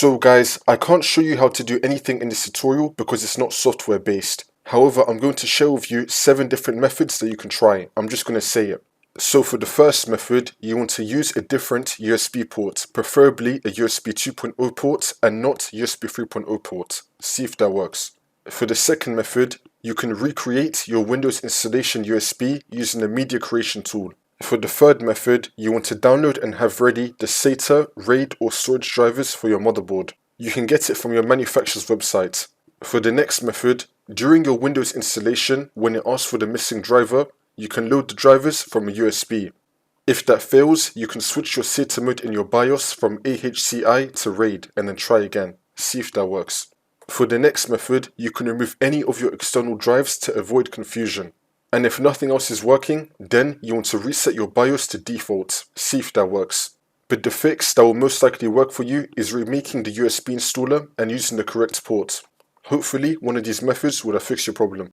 So guys, I can't show you how to do anything in this tutorial because it's not software based. However, I'm going to share with you 7 different methods that you can try. I'm just going to say it. So for the first method, you want to use a different USB port, preferably a USB 2.0 port and not USB 3.0 port. See if that works. For the second method, you can recreate your Windows installation USB using the media creation tool. For the third method, you want to download and have ready the SATA, RAID or storage drivers for your motherboard. You can get it from your manufacturer's website. For the next method, during your Windows installation, when it asks for the missing driver, you can load the drivers from a USB. If that fails, you can switch your SATA mode in your BIOS from AHCI to RAID and then try again. See if that works. For the next method, you can remove any of your external drives to avoid confusion. And if nothing else is working, then you want to reset your BIOS to default. See if that works. But the fix that will most likely work for you is remaking the USB installer and using the correct port. Hopefully, one of these methods will have fixed your problem.